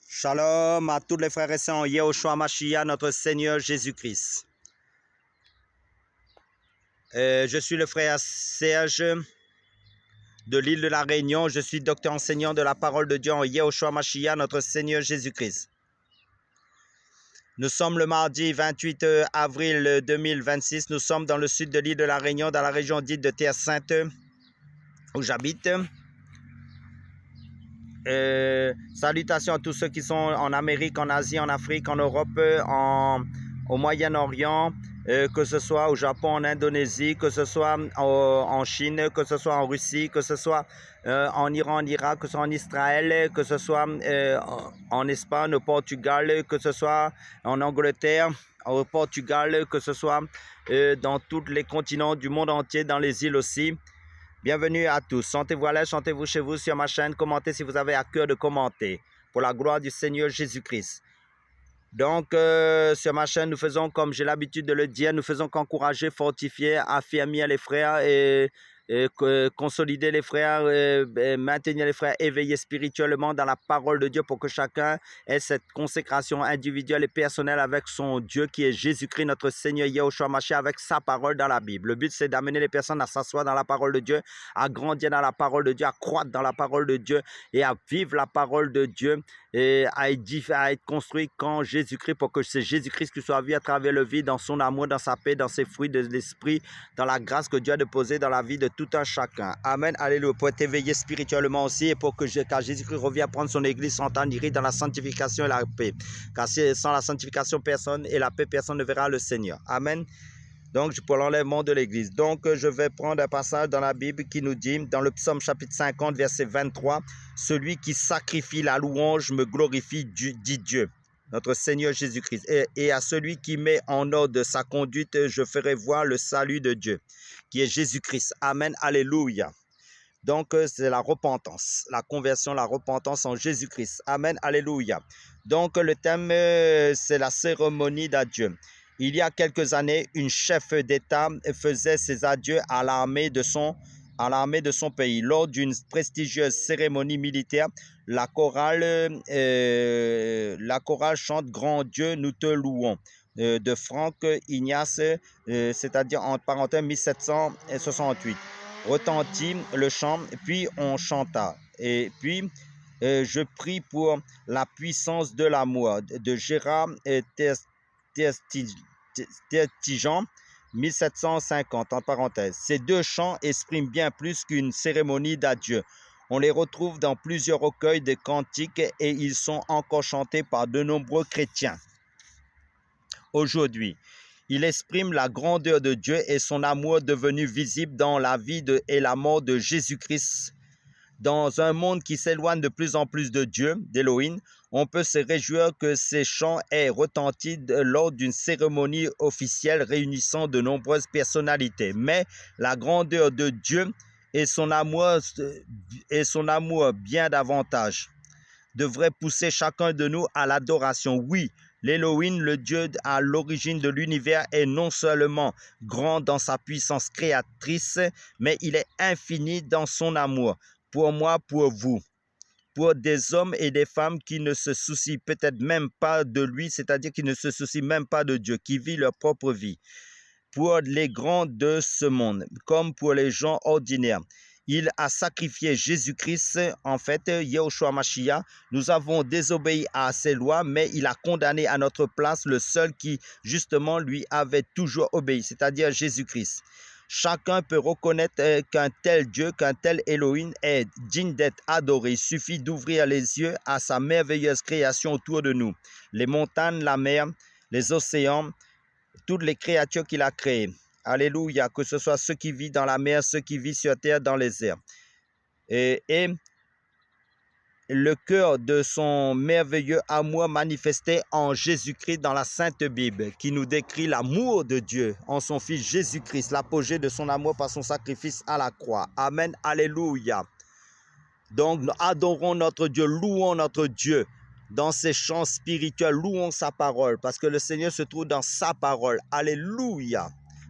Shalom à tous les frères et sœurs en Yehoshua Mashiach, notre Seigneur Jésus-Christ. Je suis le frère Serge de l'île de la Réunion. Je suis docteur enseignant de la parole de Dieu en Yehoshua Mashiach, notre Seigneur Jésus-Christ. Nous sommes le mardi 28 avril 2026. Nous sommes dans le sud de l'île de la Réunion, dans la région dite de Terre Sainte, où j'habite. Salutations à tous ceux qui sont en Amérique, en Asie, en Afrique, en Europe, au Moyen-Orient, que ce soit au Japon, en Indonésie, que ce soit en Chine, que ce soit en Russie, que ce soit en Iran, en Irak, que ce soit en Israël, que ce soit en Espagne, au Portugal, que ce soit en Angleterre, au Portugal, que ce soit dans tous les continents du monde entier, dans les îles aussi. Bienvenue à tous. Sentez-vous à l'aise, sentez-vous chez vous sur ma chaîne. Commentez si vous avez à cœur de commenter. Pour la gloire du Seigneur Jésus-Christ. Donc, sur ma chaîne, nous faisons, comme j'ai l'habitude de le dire, nous faisons qu'encourager, fortifier, affirmer les frères et consolider les frères, maintenir les frères éveillés spirituellement dans la parole de Dieu pour que chacun ait cette consécration individuelle et personnelle avec son Dieu qui est Jésus-Christ, notre Seigneur Yehoshua Mashiach, avec sa parole dans la Bible. Le but, c'est d'amener les personnes à s'asseoir dans la parole de Dieu, à grandir dans la parole de Dieu, à croître dans la parole de Dieu et à vivre la parole de Dieu et à être construit quand Jésus-Christ, pour que c'est Jésus-Christ qui soit vu à travers le vide, dans son amour, dans sa paix, dans ses fruits de l'esprit, dans la grâce que Dieu a déposée dans la vie de tout un chacun. Amen, alléluia, pour être éveillé spirituellement aussi et pour que quand Jésus-Christ revient prendre son église, s'entendre dans la sanctification et la paix. Car sans la sanctification, personne et la paix, personne ne verra le Seigneur. Amen. Donc, pour l'enlèvement de l'Église. Donc, je vais prendre un passage dans la Bible qui nous dit, dans le psaume chapitre 50, verset 23, « Celui qui sacrifie la louange me glorifie, dit Dieu, notre Seigneur Jésus-Christ. Et à celui qui met en ordre sa conduite, je ferai voir le salut de Dieu, qui est Jésus-Christ. » Amen, alléluia. Donc, c'est la repentance, la conversion, la repentance en Jésus-Christ. Amen, alléluia. Donc, le thème, c'est la cérémonie d'adieu. Il y a quelques années, une chef d'État faisait ses adieux à l'armée de son pays. Lors d'une prestigieuse cérémonie militaire, la chorale chante « Grand Dieu, nous te louons » de Franck Ignace, c'est-à-dire entre parenthèses 1768. Retentit le chant, puis on chanta. Et puis, je prie pour la puissance de l'amour de Gérard Tertigan, 1750, en parenthèse. Ces deux chants expriment bien plus qu'une cérémonie d'adieu. On les retrouve dans plusieurs recueils de cantiques et ils sont encore chantés par de nombreux chrétiens. Aujourd'hui, il exprime la grandeur de Dieu et son amour devenu visible dans la vie et la mort de Jésus-Christ. Dans un monde qui s'éloigne de plus en plus de Dieu, d'Élohim, on peut se réjouir que ces chants aient retenti lors d'une cérémonie officielle réunissant de nombreuses personnalités. Mais la grandeur de Dieu et son amour bien davantage devrait pousser chacun de nous à l'adoration. Oui, l'Élohim, le Dieu à l'origine de l'univers, est non seulement grand dans sa puissance créatrice, mais il est infini dans son amour. Pour moi, pour vous, pour des hommes et des femmes qui ne se soucient peut-être même pas de lui, c'est-à-dire qui ne se soucient même pas de Dieu, qui vivent leur propre vie. Pour les grands de ce monde, comme pour les gens ordinaires. Il a sacrifié Jésus-Christ, en fait, Yehoshua Mashiach. Nous avons désobéi à ses lois, mais il a condamné à notre place le seul qui, justement, lui avait toujours obéi, c'est-à-dire Jésus-Christ. Chacun peut reconnaître qu'un tel Dieu, qu'un tel Elohim est digne d'être adoré. Il suffit d'ouvrir les yeux à sa merveilleuse création autour de nous. Les montagnes, la mer, les océans, toutes les créatures qu'il a créées. Alléluia, que ce soit ceux qui vivent dans la mer, ceux qui vivent sur terre, dans les airs. Et le cœur de son merveilleux amour manifesté en Jésus-Christ dans la Sainte Bible, qui nous décrit l'amour de Dieu en son Fils Jésus-Christ, l'apogée de son amour par son sacrifice à la croix. Amen, alléluia. Donc, nous adorons notre Dieu, louons notre Dieu dans ses chants spirituels, louons sa parole, parce que le Seigneur se trouve dans sa parole. Alléluia.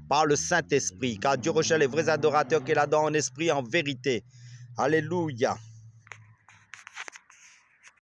Par le Saint-Esprit, car Dieu recherche les vrais adorateurs qu'il adore en esprit et en vérité. Alléluia.